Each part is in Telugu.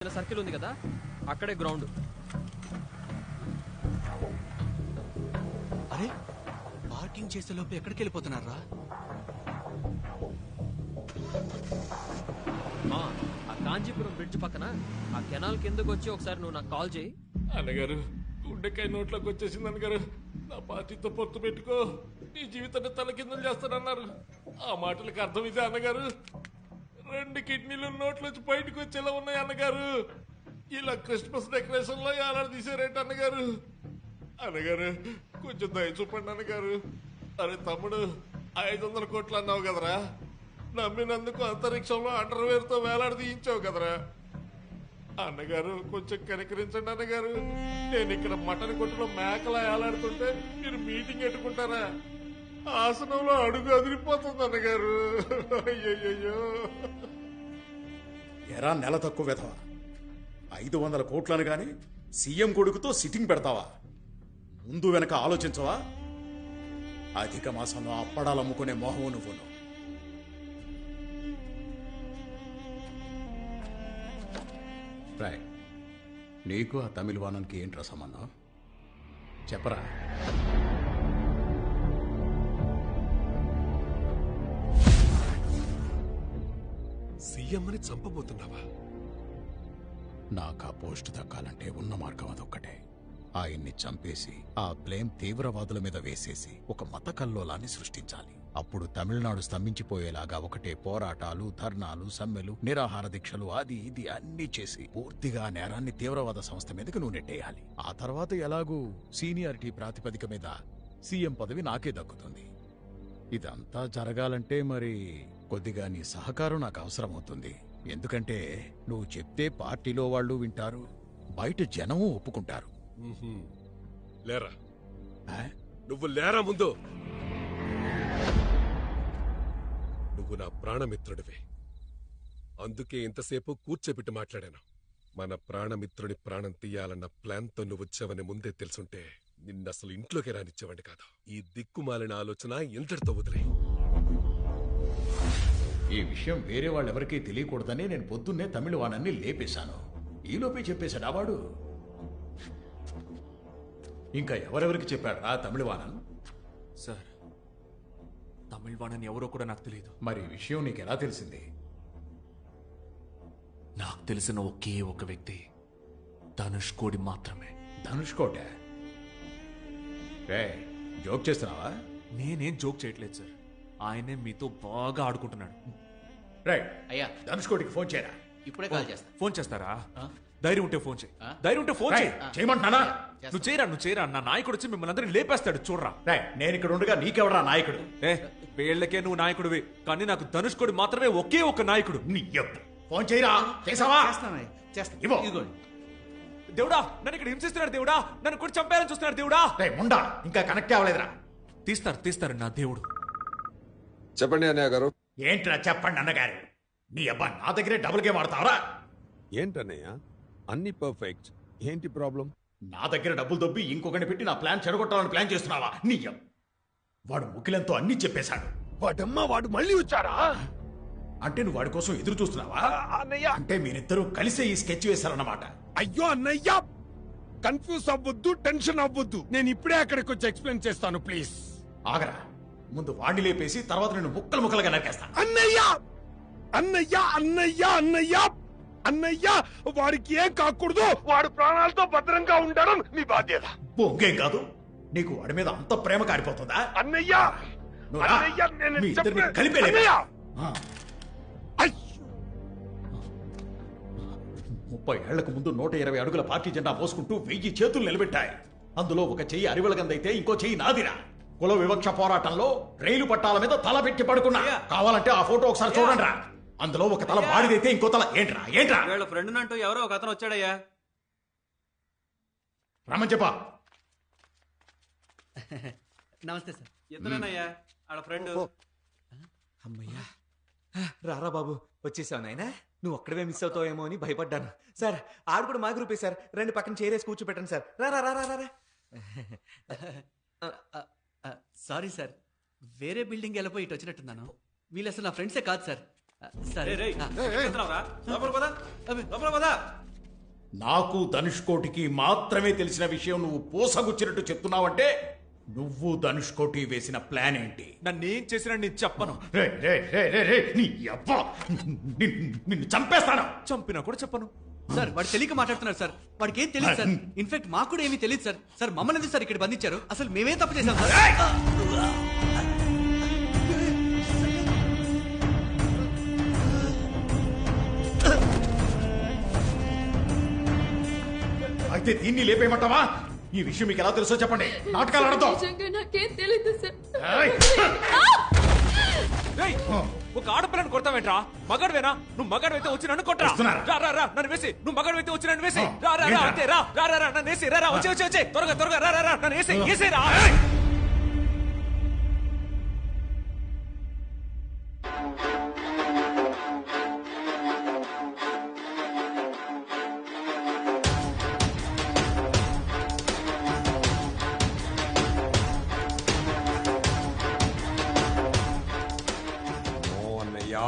సర్కిల్ ఉంది కదా, అక్కడే గ్రౌండ్. అరే పార్కింగ్ చేసే లోపు ఎక్కడికి వెళ్ళిపోతున్నారా? ఆ కాంచీపురం బ్రిడ్జ్ పక్కన ఆ కెనాల్ కిందకు వచ్చి ఒకసారి నువ్వు నాకు కాల్ చేయి. అన్నగారు గుండెకాయ నోట్లోకి వచ్చేసింది అన్నగారు. నా పార్టీతో పొత్తు పెట్టుకో, నీ జీవితాన్ని తలకిందులు చేస్తానన్నారు. ఆ మాటలకు అర్థం ఇదే అన్నగారు. 2 కిడ్నీలు నోట్లోంచి బయటకు వచ్చేలా ఉన్నాయి అన్నగారు. ఇలా క్రిస్మస్ డెకరేషన్ లో ఏలాడు తీసారేంటి అన్నగారు? అన్నగారు కొంచెం దయ చూపండి అన్నగారు. అరే తమ్ముడు, 500 కోట్లు అన్నావు కదరా, నమ్మినందుకు అంతరిక్షంలో అండర్వేర్ తో వేలాడి తీయించావు కదరా. అన్నగారు కొంచెం కనికరించండి అన్నగారు. నేను ఇక్కడ మటన్ కొట్టులో మేకలా ఏలాడుతుంటే మీరు మీటింగ్ పెట్టుకుంటారా? ఆసనంలో అడుగు అదిరిపోతుంది అన్నగారు. అయ్యయ్యో. ఎరా నెల తక్కువ వెధవా, 500 కోట్లను గాని సీఎం కొడుకుతో సిట్టింగ్ పెడతావా? ముందు వెనక ఆలోచించవా? అధిక మాసంలో అప్పడాలు అమ్ముకునే మోహం నువ్వును. రాయ్, నీకు ఆ తమిళ వానానికి ఏంట్రా సంబంధం? చెప్పరా. సీఎంని చంపబోతున్నావా? నాకు ఆ పోస్ట్ దక్కాలంటే ఉన్న మార్గం అదొక్కటే. ఆయన్ని చంపేసి ఆ బ్లేమ్ తీవ్రవాదుల మీద వేసేసి ఒక మత కల్లోలాన్ని సృష్టించాలి. అప్పుడు తమిళనాడు స్తంభించిపోయేలాగా ఒకటే పోరాటాలు, ధర్నాలు, సమ్మెలు, నిరాహార దీక్షలు, అది ఇది అన్నీ చేసి పూర్తిగా నేరాన్ని తీవ్రవాద సంస్థ మీదకి నువ్వు నెట్టేయాలి. ఆ తర్వాత ఎలాగూ సీనియారిటీ ప్రాతిపదిక మీద సీఎం పదవి నాకే దక్కుతుంది. ఇదంతా జరగాలంటే మరి కొద్దిగా నీ సహకారం నాకు అవసరమవుతుంది. ఎందుకంటే నువ్వు చెప్తే పార్టీలో వాళ్ళు వింటారు, బయట జనము ఒప్పుకుంటారు. లేరా, నువ్వు లేరా ముందు. నువ్వు నా ప్రాణమిత్రుడివి, అందుకే ఇంతసేపు కూర్చోబెట్టి మాట్లాడాను. మన ప్రాణమిత్రుడి ప్రాణం తీయాలన్న ప్లాన్తో నువ్వు వచ్చావని ముందే తెలుసుంటే నిన్నసలు ఇంట్లోకి రానిచ్చేవాడిని కాదు. ఈ దిక్కుమాలిన ఆలోచన ఇంతటితో వదిలే. ఈ విషయం వేరే వాళ్ళెవరికీ తెలియకూడదని నేను పొద్దున్నే తమిళ వాణాన్ని లేపేశాను. ఈలోపే చెప్పేశాడా వాడు? ఇంకా ఎవరెవరికి చెప్పాడు ఆ తమిళ వాణన్? సార్, తమిళ వాణని ఎవరో కూడా నాకు తెలియదు. మరి ఈ విషయం నీకెలా తెలిసింది? నాకు తెలిసిన ఒకే ఒక వ్యక్తి ధనుష్ కోడి మాత్రమే. ధనుష్ కోట? రే, జోక్ చేస్తున్నావా? నేనేం జోక్ చేయట్లేదు సార్, ఆయనే మీతో బాగా ఆడుకుంటున్నాడు. రైట్ అయ్యా, ధనుష్ కోటికి ఫోన్ చేయరా. ఇప్పుడే కాల్ చేస్తా. ఫోన్ చేస్తారా? ధైర్యం ఉంటే ఫోన్ చేయి. ధైర్యం ఉంటే ఫోన్ చేయి. చేయమంటున్నానా? నువ్వు చేయరా. నా నాయకుడు వచ్చి మిమ్మల్ని అందరినీ లేపేస్తాడు, చూడరా. నేను ఇక్కడ ఉండగా నీకెవరా నాయకుడు? వీళ్ళకే నువ్వు నాయకుడివి, కానీ నాకు ధనుష్ కోడి మాత్రమే ఒకే ఒక నాయకుడు. నీ ఫోన్ చేయరా. చేసావా? దేవుడా, నన్ను ఇక్కడ హింసిస్తున్నాడు. దేవుడా, నన్ను కూడా చంపేయాలని చూస్తున్నాడు. దేవుడా. ముండా, ఇంకా కనెక్ట్ అవ్వలేదురా. తీస్తారు నా దేవుడు. చెప్పండి అన్నయ్య గారు. ఏంట్రా చెప్పండి అన్నగారు? నీ అబ్బా నా దగ్గరే డబుల్ గేమ్ ఆడతావరా? ఏంటన్నయ్య, అన్ని పర్ఫెక్ట్, ఏంటి ప్రాబ్లం? నా దగ్గర డబ్బులు దొబ్బి ఇంకొకరిని పెట్టి నా ప్లాన్ చెడగొట్టాలని ప్లాన్ చేస్తున్నావా? వాడు ముఖ్యులంతో అన్ని చెప్పేశాడు. వాడమ్మా, వాడు మళ్ళీ వచ్చారా? అంటే నువ్వు వాడి కోసం ఎదురు చూస్తున్నావా? అన్నయ్య, అంటే మీరిద్దరూ కలిసే ఈ స్కెచ్ వేశారన్నమాట. అయ్యో అన్నయ్య, కన్ఫ్యూజ్ అవ్వద్దు, టెన్షన్ అవ్వద్దు. నేను ఇప్పుడే అక్కడికి వచ్చి ఎక్స్ప్లెయిన్ చేస్తాను, ప్లీజ్. ఆగరా, ముందు వాడిని లేపేసి తర్వాత నేను ముక్కలు ముక్కలుగా నరికేస్తా. అన్నయ్య అన్నయ్య అన్నయ్య అన్నయ్య అన్నయ్య, వాడికి ఏం కాకూడదు. వాడు ప్రాణాలతో భద్రంగా ఉండడం మీ బాధ్యత. బొంగేం కాదు, నీకు వాడి మీద అంత ప్రేమ కారిపోతుందా? అన్నయ్య, నువ్వు రా. అన్నయ్య, నేను మీ ఇద్దరిని చెప్పే- కలిపే లేపే. అన్నయ్య! ఆ. అయ్యో! 30 ఏళ్లకు ముందు 120 అడుగుల పార్టీ జెండా మోసుకుంటూ 1000 చేతులు నిలబెట్టాయి. అందులో ఒక చెయ్యి అరివెలగందైతే ఇంకో చెయ్యి నాదిరా. కుల వివక్ష పోరాటంలో రైలు పట్టాల మీద తల పెట్టి పడుకున్నా. కావాలంటే ఆ ఫోటో ఒకసారి చూడండి రా. అందులో ఒక తల వాడిదైతే ఇంకో తల ఏంట్రా? వీళ్ళ ఫ్రెండ్ అంటూ ఎవరో ఒక అతను వచ్చాడయ్యా. రమ్మని చెప్పా. నమస్తే సార్. ఇతనేనయ్యా ఆడ ఫ్రెండ్. అమ్మయ్యా, రారా బాబు, వచ్చేసావు నాయనా. నువ్వు ఒక్కడవే మిస్ అవుతావేమో అని భయపడ్డాను. సార్, ఆడు కూడా మా గ్రూపే సార్. రెండు పక్కన చేరేసి కూర్చోపెట్టండి సార్. రా. సారీ సార్, వేరే బిల్డింగ్ వెళ్ళిపోయి ఇటు వచ్చినట్టున్నాను. వీళ్ళు అసలు నా ఫ్రెండ్సే కాదు సార్. సరే లోపల పద. నాకు ధనుష్కోటికి మాత్రమే తెలిసిన విషయం నువ్వు పూసగుచ్చినట్టు చెప్తున్నావంటే నువ్వు ధనుష్కోటి వేసిన ప్లాన్ ఏంటి? నన్ను ఏం చేసినా నేను చెప్పను. నీ అబ్బా! నిన్ను చంపేస్తాను. చంపినా కూడా చెప్పను. సార్ వాడు తెలియక మాట్లాడుతున్నారు సార్. వాడికి ఏం తెలియదు సార్. ఇన్ఫాక్ట్ మాకు కూడా ఏమీ తెలియదు సార్. సార్ మమ్మల్ని ఎందుకు సార్ ఇక్కడ బంధించారు? అసలు మేమేం తప్పు చేశాం సార్? అయితే దీన్ని లేపేయమంటావా? ఈ విషయం మీకు ఎలా తెలుసో చెప్పండి. నాటకాలు ఆడతాం. నాకేం తెలీదు సార్. రేయ్, ఒక ఆడపిల్లని కొడతావేంట్రా? మగాడివేనా? నువ్వు మగాడివైతే వచ్చి నన్ను కొట్టరా. వస్తున్నారా? రా రా రా నన్ను వేసి. నువ్వు మగాడివైతే వచ్చి నన్ను వేసి. ఆ, రా రా రా ఏంట్రా? అంతే రా రా రా రా నన్ను వేసి. రా రా వచ్చే వచ్చే వచ్చే త్వరగా త్వరగా రా రా రా నన్ను వేసి వేసి రా. అన్నయ్యా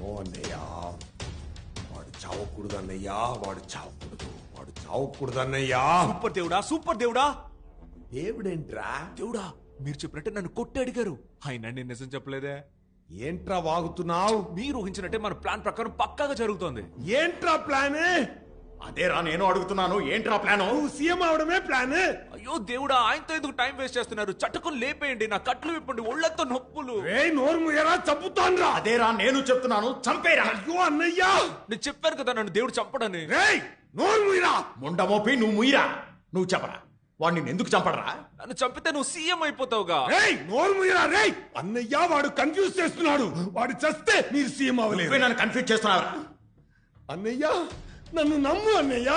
ఓ అన్నయ్యా వాడు చావకూడదు అన్నయ్యా వాడు చావకూడదు వాడు చావకూడదు అన్నయ్యా సూపర్ దేవుడా సూపర్ దేవుడా. దేవుడేంట్రా దేవుడా మీరు చెప్పినట్టే నన్ను కొట్టి అడిగారు. ఆయన నేను నిజం చెప్పలేదే. ఏంట్రా వాగుతున్నావు మీరు ఊహించినట్టే మన ప్లాన్ ప్రకారం పక్కాగా జరుగుతోంది. ఏంట్రా ప్లాన్ అదేరా నేను అడుగుతున్నాను. ఏంట్రా ప్లాను? సీఎం అవడమే ప్లాన్ అయ్యో దేవుడా ఆయనతో ఎందుకు టైం వేస్ట్ చేస్తున్నారు? చట్టుకుని లేపేయండి. నా కట్లు విప్పండి. ఒళ్ళంతా నొప్పులు. నోరు ముయ్యరా చంపుతాన్రా అదేరా నేను చెప్తున్నాను. చంపేరా. అయ్యో అన్నయ్యా నేను చెప్పాను కదా నన్ను దేవుడు చంపడని. రేయ్ నోరు ముయ్యరా ముండమోపి నువ్వు ముయ్యరా. నువ్వు చెప్పరా వాడిని ఎందుకు చంపడరా? నన్ను చంపితే నువ్వు సీఎం అయిపోతావుగా. రేయ్ నోరు ముయ్యరా రేయ్ అన్నయ్య వాడు కన్ఫ్యూజ్ చేస్తున్నాడు వాడు చస్తే మీరు సీఎం నువ్వే అవ్వలేదు నన్ను కన్ఫ్యూజ్ చేస్తున్నావురా. అన్నయ్య నన్ను నమ్ము అన్నయ్య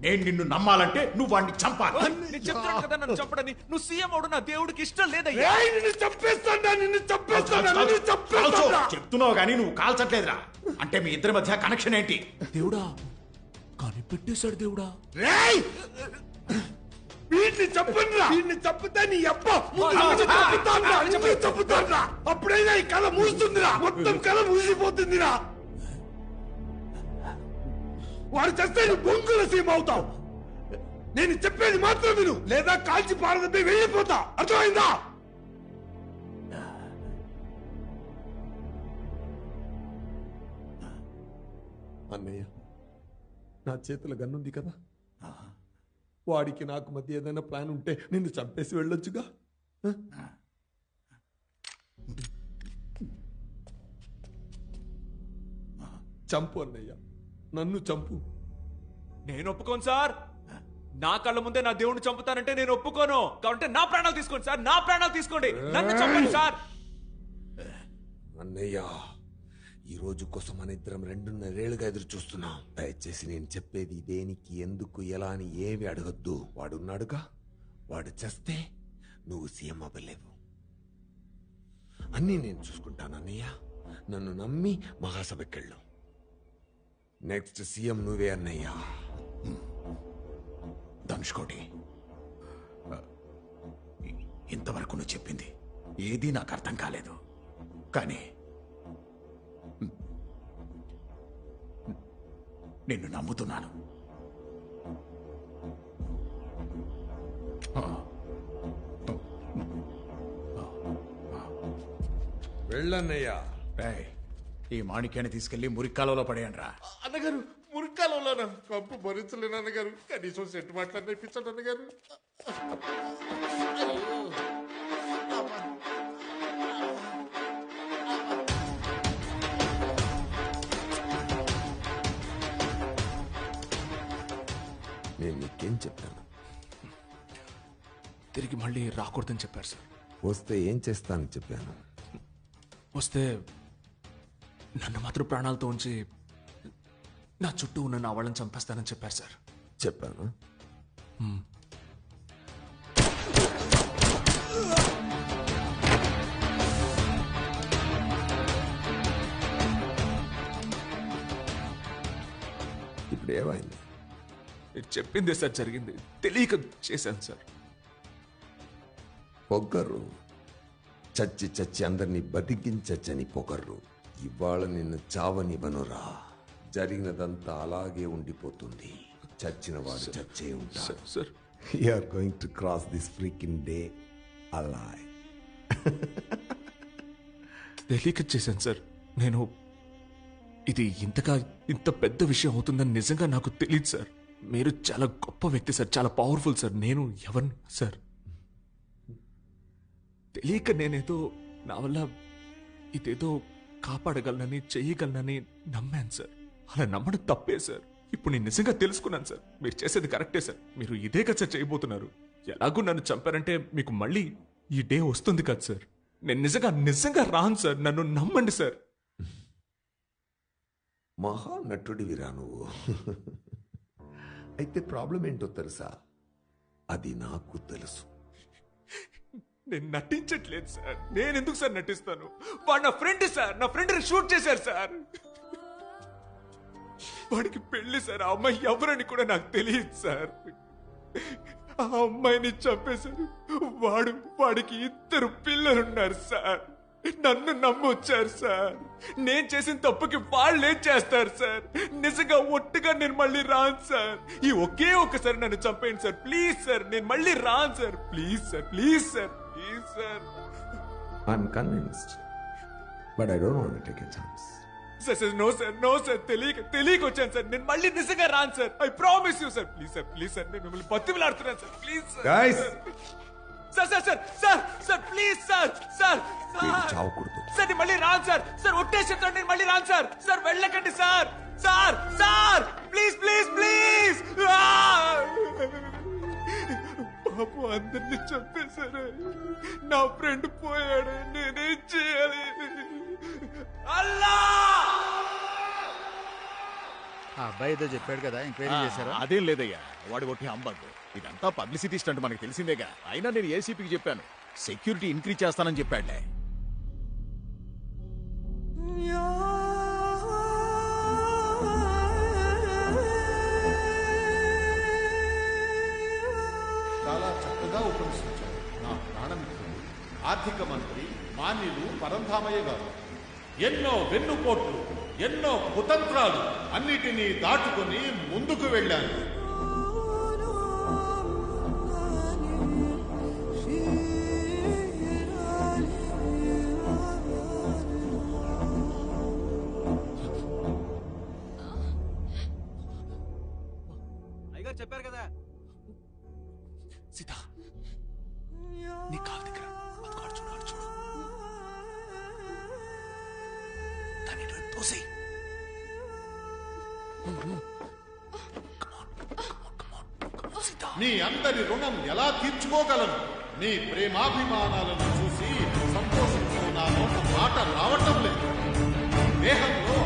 నేను నిన్ను నమ్మాలంటే నువ్వు వాడిని చంపాలి. నేను చెప్తాను కదా నన్ను చంపడని. నువ్వు సీఎం అవడం నా దేవుడికి ఇష్టం లేదయ్యా. రేయ్ నిన్ను చంపేస్తాడా నిన్ను చంపేస్తాడా కాల్చు, నిన్ను కాల్చు, చంపేస్తాడా చెప్తున్నావు గానీ నువ్వు కాల్చట్లేదురా. అంటే మీ ఇద్దరి మధ్య కనెక్షన్ ఏంటి? దేవుడా కనిపెట్టేశాడు దేవుడా. రేయ్ వీడిని చంపండిరా వీడిని చంపితే నీ అప్ప ముందు నుంచి చంపుతాన్రా ముందు చంపుతాన్రా అప్పుడైనా ఈ కళ మూస్తుందిరా మొత్తం కళ మూసిపోతుందిరా వాడు చస్తే నువ్వు బొంగుల సీమ అవుతావు నేను చెప్పేది మాత్రం విను లేదా కాల్చి పారదపై వెళ్ళిపోతా అర్థమైందా అన్నయ్య నా చేతుల గన్నుంది కదా వాడికి నాకు మధ్య ఏదైనా ప్లాన్ ఉంటే నిన్ను చంపేసి వెళ్ళొచ్చుగా చంపు అన్నయ్య నన్ను చంపు నేను ఒప్పుకోను సార్. నా కళ్ళ ముందే నా దేవుడిని చంపుతానంటే నేను ఒప్పుకోను. కాబట్టి నా ప్రాణాలు తీసుకోండి సార్. నా ప్రాణాలు తీసుకోండి. నన్ను చంపండి సార్. అన్నయ్య ఈ రోజు కోసం మన ఇద్దరం 2.5 ఎదురు చూస్తున్నాం దయచేసి నేను చెప్పేది దేనికి ఎందుకు ఎలా అని ఏమి అడగొద్దు వాడున్నాడుగా వాడు చేస్తే నువ్వు సీఎం అవ్వలేవు అన్నీ నేను చూసుకుంటాను అన్నయ్య నన్ను నమ్మి మహాసభకెళ్ళు నెక్స్ట్ సీఎం నువ్వే అన్నయ్య ధనుష్కోటి ఇంతవరకు నువ్వు చెప్పింది ఏదీ నాకు అర్థం కాలేదు. కానీ నిన్ను నమ్ముతున్నాను. వెళ్ళన్నయ్యా ఏయ్, ఈ మాణిక్యాన్ని తీసుకెళ్లి మురిక్కాలలో పడేయండిరా. అన్నగారు మురికాలంలోనా కంపు భరించలేను అన్నగారు కనీసం సెట్ మాట్లాడి నేర్పించండి అన్నగారు నేను నీకేం చెప్పాను తిరిగి మళ్ళీ రాకూడదని చెప్పారు సార్. వస్తే ఏం చేస్తానని చెప్పాను వస్తే నన్ను మాత్రం ప్రాణాలతో ఉంచి నా చుట్టూ ఉన్న నా వాళ్ళని చంపేస్తానని చెప్పారు సార్. చెప్పాను ఇప్పుడు ఏమైంది మీరు చెప్పిందే సార్ జరిగింది. తెలియక చేశాను సార్. పొగ్గరు చచ్చి చచ్చి అందరినీ బతికించచ్చని పొగర్రు. ఇవాళ నిన్ను చావనివ్వనురా. జరిగినదంతా అలాగే ఉండిపోతుంది. చచ్చిన వాడు చచ్చే ఉంటాడు. Sir You are going to cross this freaking day alive. తెలియక చేశాను సార్. నేను ఇది ఇంత పెద్ద విషయం అవుతుందని నిజంగా నాకు తెలియదు సార్. మీరు చాలా గొప్ప వ్యక్తి సార్, చాలా పవర్ఫుల్ సార్. నేను ఎవరిని సార్ తెలియక నేనేదో నా వల్ల ఇదేదో కాపాడగలనని చెయ్యగలనని నమ్మాను సార్. అలా నమ్మడం తప్పే సార్. ఇప్పుడు నేను నిజంగా తెలుసుకున్నాను సార్. మీరు చేసేది కరెక్టే సార్. మీరు ఇదే కదా సార్ చేయబోతున్నారు. ఎలాగూ నన్ను చంపారంటే మీకు మళ్ళీ ఈ డే వస్తుంది కదా సార్. నేను నిజంగా రాను సార్. నన్ను నమ్మండి సార్. మహానటుడివిరా నువ్వు. అయితే ప్రాబ్లం ఏంటో తెలుసా? అది నాకు తెలుసు. నేను నటించట్లేదు సార్. నేను ఎందుకు సార్ నటిస్తాను? వాడు నా ఫ్రెండ్ సార్. నా ఫ్రెండ్ షూట్ చేశారు సార్. వాడికి పెళ్లి సార్. ఆ అమ్మాయి ఎవరని కూడా నాకు తెలియదు సార్. ఆ అమ్మాయిని చంపేశారు. వాడికి 2 పిల్లలున్నారు సార్. నన్ను నమ్మొచ్చారు సార్. నేను చేసిన తప్పుకి వాళ్ళు ఏం చేస్తారు సార్? నిజంగా ఒట్టుగా నేను మళ్ళీ రాను సార్. ఈ ఒకే ఒక్కసారి నన్ను చంపేయండి సార్. Please sir. నేను మళ్ళీ రాను sir. Please sir. Please sir. Please sir. I'm convinced, but I don't want to take a chance. Sir no sir. No sir. తెలియక వచ్చాను సార్. నేను మళ్ళీ నిజంగా రాను sir. I promise you sir. Please sir. Please sir. నేను మిమ్మల్ని బతిమలాడుతున్నాను sir. Please sir. Guys! Sir please sir. వీడు చావకూడదు. సార్ నేను మళ్ళీ రాను సార్. సార్ ఒట్టేసి చెప్తాను నేను మళ్ళీ రాను సార్. సార్ వెళ్ళకండి sir. Sir please please please. పాపం అందరినీ చంపేశారు. నా ఫ్రెండ్ పోయాడు. నేనేం చేయాలి? అల్లా! ఆ అబ్బాయి ఏదో చెప్పాడు కదా, ఎంక్వైరీ చేశారా? అదేం లేదయ్యా, వాడు కొట్టి హంబగ్. ఇదంతా పబ్లిసిటీ స్టంట్ మనకు తెలిసిందేగా. అయినా నేను ఏసీపీకి చెప్పాను, సెక్యూరిటీ ఇంక్రీజ్ చేస్తానని చెప్పాడులే. చాలా చక్కగా ఉపన్యసించారు నా ప్రాణమిత్రుడు ఆర్థిక మంత్రి మాన్యులు పరంధామయ్య గారు. ఎన్నో వెన్నుపోట్లు, ఎన్నో కుతంత్రాలు అన్నిటినీ దాటుకుని ముందుకు వెళ్ళాను. అయ్యగారు చెప్పారు కదా. సీత నీ కాలు దగ్గర చూడు చూడు. దాన్ని తోసేయ్. మీ అందరి రుణం ఎలా తీర్చుకోగలను? మీ ప్రేమాభిమానాలను చూసి సంతోషంతో నా నోట మాట రావటం లేదు. దేహంలో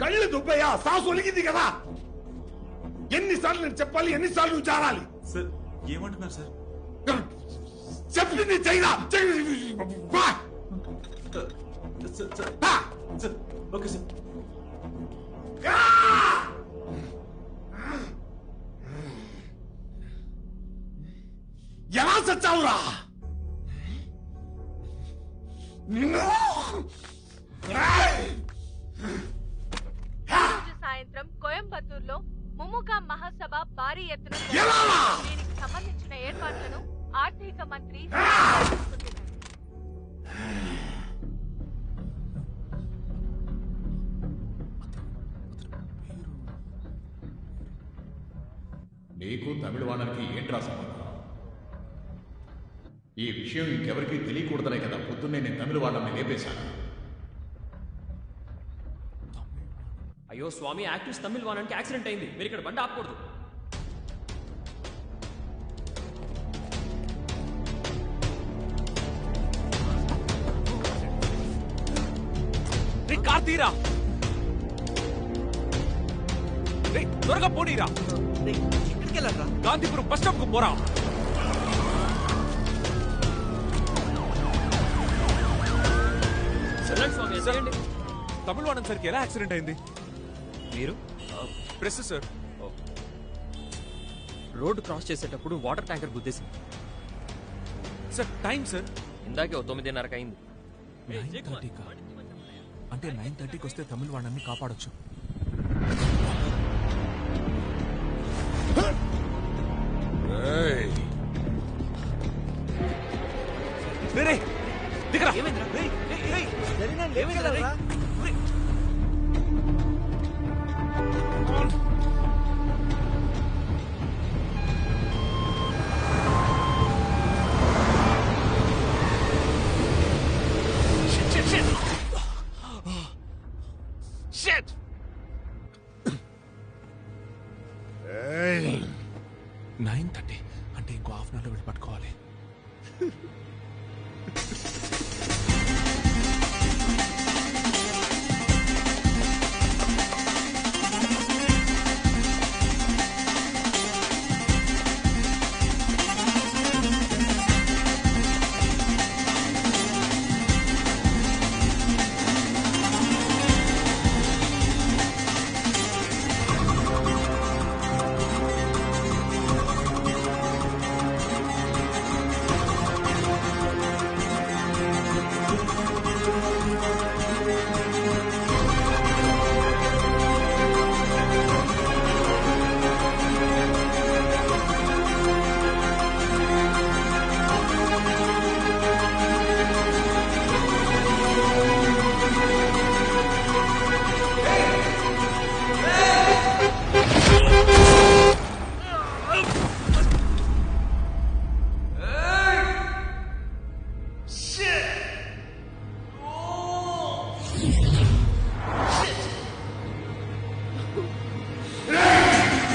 కళ్ళు దుబ్బయ్యా, సాసు ఒలిగింది కదా. ఎన్నిసార్లు నేను చెప్పాలి, ఎన్నిసార్లు నువ్వు జారాలి? సార్ ఏమంటున్నారు సార్? చెప్పింది చైనా. Okay sir. ఎలా చచ్చావురా నిన్ను? సాయంత్రం కోయంబత్తూరులో ముముగా మహాసభ భారీ ఎత్తున దీనికి సంబంధించిన ఏర్పాట్లను ఆర్థిక మంత్రి నీకు తమిళ వాణానికి ఏంట్రా సంబంధం? ఈ విషయం ఇంకెవరికీ తెలియకూడదనే కదా పొద్దున్నే నేను తమిళ వాళ్ళని లేపేశాను. అయ్యో స్వామి, యాక్టివ్స్ తమిళ్ వానానికి యాక్సిడెంట్ అయింది, మీరు ఇక్కడ బండి ఆపకూడదు. కార్ తీరా, త్వరగా పోనీరా. ఎక్కడికి వెళ్ళారా? గాంధీపురం బస్ స్టాప్ కు పోరా. తమిళ వాడన్ సార్కి ఎలా యాక్సిడెంట్ అయింది? మీరు ప్రెస్ సార్. రోడ్డు క్రాస్ చేసేటప్పుడు వాటర్ ట్యాంకర్ గుద్దేసింది సార్. టైం సార్ ఇందాకే 9:30 అయింది. 9:30కా? అంటే 9:30కి వస్తే తమిళ వాడన్ని కాపాడొచ్చు. దిగరా. ఏమైందిరా? జరిగిన